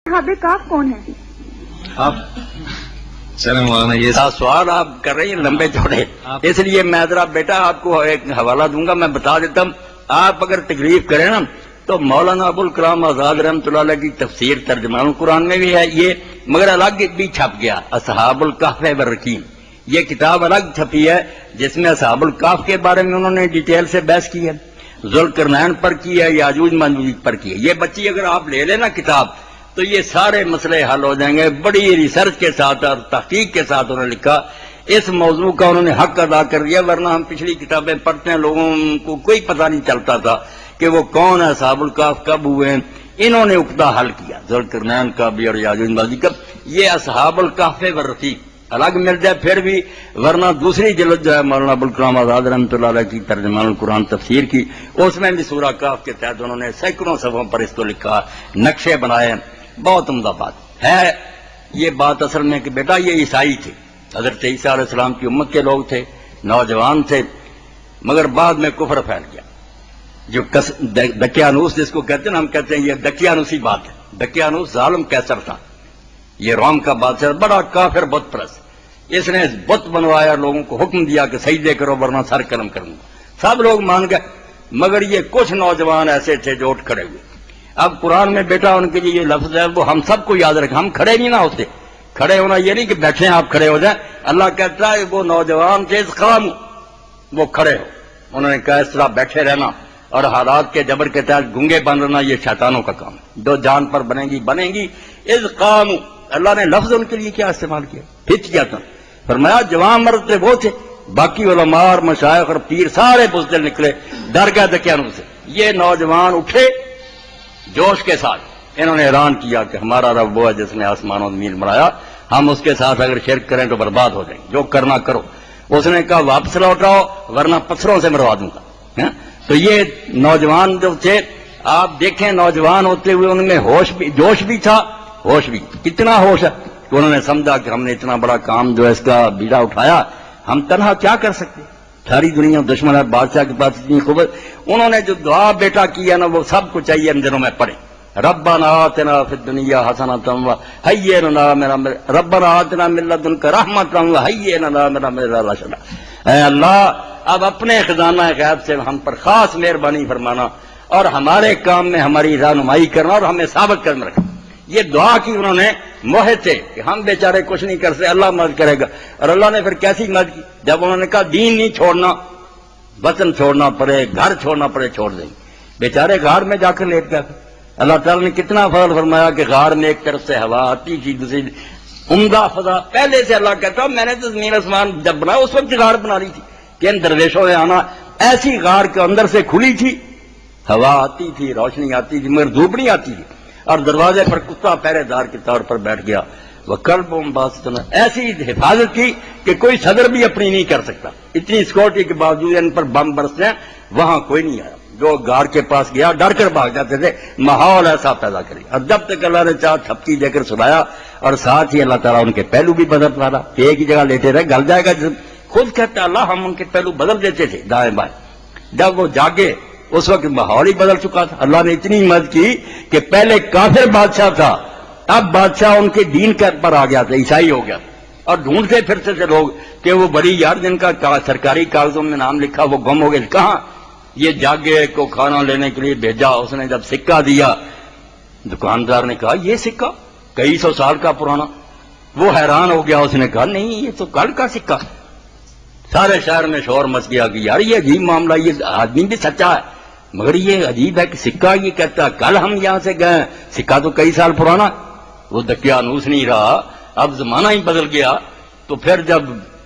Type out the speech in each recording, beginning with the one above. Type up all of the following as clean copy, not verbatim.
اصحاب کاف کون ہیں؟ آپ چلیں مولانا یہ سوال آپ کر رہے ہیں لمبے چوڑے، اس لیے میں ذرا بیٹا آپ کو ایک حوالہ دوں گا، میں بتا دیتا ہوں. آپ اگر تکلیف کریں نا تو مولانا ابوالکلام آزاد رحمۃ اللہ علیہ کی تفسیر ترجمان القرآن میں بھی ہے یہ، مگر الگ بھی چھپ گیا، اصحاب الکہف والرقیم، یہ کتاب الگ چھپی ہے جس میں اصحاب الکہف کے بارے میں انہوں نے ڈیٹیل سے بحث کی ہے، ذوالقرنین پر کی ہے، یاجوج ماجوج پر کی ہے. یہ بچی اگر آپ لے لیں نا کتاب تو یہ سارے مسئلے حل ہو جائیں گے. بڑی ریسرچ کے ساتھ اور تحقیق کے ساتھ انہوں نے لکھا، اس موضوع کا انہوں نے حق ادا کر دیا، ورنہ ہم پچھلی کتابیں پڑھتے ہیں لوگوں کو کوئی پتہ نہیں چلتا تھا کہ وہ کون ہے، اصحاب الکہف کب ہوئے ہیں. انہوں نے عقدہ حل کیا، ذوالقرنین کا بھی اور یاجوج ماجوج کا. یہ اصحاب الکہف والرقیم الگ مل جائے پھر بھی، ورنہ دوسری جلد جو ہے مولانا ابوالکلام آزاد رحمۃ اللہ علیہ کی ترجمان القرآن تفسیر کی، اس میں بھی سورہ کہف کے تحت انہوں نے سینکڑوں صفحوں پر اس کو لکھا، نقشے بنائے. بہت عمدہ بات ہے یہ بات اصل میں کہ بیٹا یہ عیسائی تھے، حضرت عیسیٰ علیہ السلام کی امت کے لوگ تھے، نوجوان تھے، مگر بعد میں کفر پھیل گیا. جو دقیانوس جس کو کہتے ہیں نا، ہم کہتے ہیں یہ دقیانوسی بات ہے. دقیانوس ظالم کیسر تھا، یہ روم کا بادشاہ، بڑا کافر بت پرست. اس نے بت بنوایا، لوگوں کو حکم دیا کہ سجدے کرو ورنہ سر قلم کروں گا. سب لوگ مان گئے، مگر یہ کچھ نوجوان ایسے تھے جو اٹھ کھڑے ہوئے. اب قرآن میں بیٹا ان کے لیے یہ لفظ ہے وہ ہم سب کو یاد رکھیں، ہم کھڑے نہیں نہ ہوتے. کھڑے ہونا یہ نہیں کہ بیٹھے ہیں آپ کھڑے ہو جائیں. اللہ کہتا ہے وہ نوجوان تھے اس قام، وہ کھڑے ہو. انہوں نے کہا اس طرح بیٹھے رہنا اور حالات کے جبر کے تحت گنگے بن رہنا یہ شیطانوں کا کام ہے، جو جان پر بنے گی. اس قام، اللہ نے لفظ ان کے لیے کیا استعمال کیا، ہچ جاتا. فرمایا جوان مرد تھے وہ تھے، باقی علماء اور مشائخ اور پیر سارے بزدل نکلے، ڈر گئے دقیانوں سے. یہ نوجوان اٹھے جوش کے ساتھ، انہوں نے اعلان کیا کہ ہمارا رب وہ ہے جس نے آسمان و زمین بنایا، ہم اس کے ساتھ اگر شرک کریں تو برباد ہو جائیں، جو کرنا کرو. اس نے کہا واپس لوٹاؤ ورنہ پتھروں سے مروا دوں گا. تو یہ نوجوان جو تھے، آپ دیکھیں نوجوان ہوتے ہوئے ان میں ہوش بھی، جوش بھی تھا، ہوش بھی. کتنا ہوش ہے کہ انہوں نے سمجھا کہ ہم نے اتنا بڑا کام جو ہے اس کا بیڑا اٹھایا، ہم تنہا کیا کر سکتے، ساری دنیا دشمن ہے، بادشاہ کے پاس اتنی قوت. انہوں نے جو دعا بیٹا کیا نا وہ سب کو چاہیے ان دنوں میں پڑھے. ربنا آتنا فی الدنیا حسنۃ وہیئ لنا ربنا آتنا من لدنک رحمۃ وہیئ لنا من امرنا رشدا. اے اللہ اب اپنے خزانہ غیب سے ہم پر خاص مہربانی فرمانا اور ہمارے کام میں ہماری رہنمائی کرنا اور ہمیں ثابت قدم رکھنا. یہ دعا کی انہوں نے، موہد تھے کہ ہم بیچارے کچھ نہیں کر سکتے، اللہ مدد کرے گا. اور اللہ نے پھر کیسی مدد کی، جب انہوں نے کہا دین نہیں چھوڑنا، وطن چھوڑنا پڑے، گھر چھوڑنا پڑے، چھوڑ دیں. بیچارے غار میں جا کر لیٹ گئے. اللہ تعالیٰ نے کتنا فضل فرمایا کہ غار میں ایک طرف سے ہوا آتی تھی، دوسری عمدہ فضا. پہلے سے اللہ کہتا میں نے تو زمین آسمان جب بنایا اس وقت غار بنا لی تھی کہ ان درویشوں نے آنا. ایسی غار کے اندر سے کھلی تھی، ہوا آتی تھی، روشنی آتی تھی، مگر دھوپ نہیں آتی تھی. اور دروازے پر کتا پہرے دار کے طور پر بیٹھ گیا. وہ کلبوں باسطن، ایسی حفاظت کی کہ کوئی صدر بھی اپنی نہیں کر سکتا. اتنی سیکورٹی کے باوجود ان پر بم برستے ہیں، وہاں کوئی نہیں آیا. جو غار کے پاس گیا ڈر کر بھاگ جاتے تھے. ماحول ایسا پیدا کری اور جب تک اللہ نے چاہ تھپکی دے کر سنایا. اور ساتھ ہی اللہ تعالیٰ ان کے پہلو بھی بدل ڈالا کہ ایک ہی جگہ لیٹے رہے گل جائے گا. خود کہتا اللہ ہم ان کے پہلو بدل دیتے تھے دائیں بائیں. جب وہ جاگے اس وقت ماحول ہی بدل چکا تھا. اللہ نے اتنی مدد کی کہ پہلے کافر بادشاہ تھا، اب بادشاہ ان کے دین پر آ گیا تھا، عیسائی ہو گیا. اور ڈھونڈتے پھرتے تھے لوگ کہ وہ بڑی یار جن کا سرکاری کاغذوں میں نام لکھا وہ گم ہو گئے. کہاں؟ یہ جاگے کو کھانا لینے کے لیے بھیجا. اس نے جب سکہ دیا، دکاندار نے کہا یہ سکہ کئی سو سال کا پرانا. وہ حیران ہو گیا. اس نے کہا نہیں یہ تو کل کا سکہ. سارے شہر میں شور مچ گیا کہ یار یہ عجیب معاملہ، یہ آدمی بھی سچا ہے مگر یہ عجیب ہے کہ سکہ یہ کہتا کل ہم یہاں سے گئے، سکہ تو کئی سال پرانا. وہ دقیانوس نہیں رہا، اب زمانہ ہی بدل گیا. تو پھر جب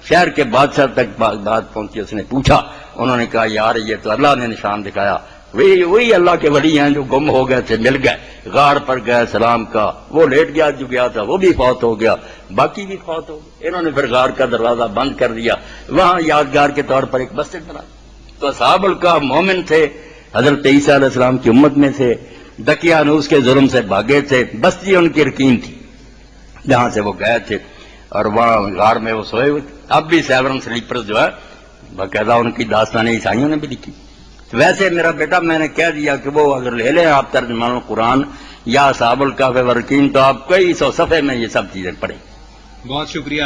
شہر کے بادشاہ تک بات پہنچی، اس نے پوچھا. انہوں نے کہا یار یہ تو اللہ نے نشان دکھایا، وہی اللہ کے ولی ہیں جو گم ہو گئے تھے، مل گئے. غار پر گئے سلام کا، وہ لیٹ گیا جو گیا تھا وہ بھی فوت ہو گیا، باقی بھی فوت ہو گئے. انہوں نے پھر غار کا دروازہ بند کر دیا، وہاں یادگار کے طور پر ایک مسجد بنا. تو اصحاب الکہف مومن تھے، حضرت عیسیٰ علیہ السلام کی امت میں تھے، دقیانوس کے ظلم سے بھاگے تھے. بستی ان کی رکین تھی جہاں سے وہ گئے تھے اور وہاں غار میں وہ سوئے ہوئے تھے. اب بھی سیورن سلیپرز جو ہے باقاعدہ ان کی داستان عیسائیوں نے بھی لکھی. ویسے میرا بیٹا میں نے کہہ دیا کہ وہ اگر لے لیں آپ ترجمان القرآن یا صحاب الکہف والرقیم، تو آپ کئی سو صفحے میں یہ سب چیزیں پڑھیں. بہت شکریہ.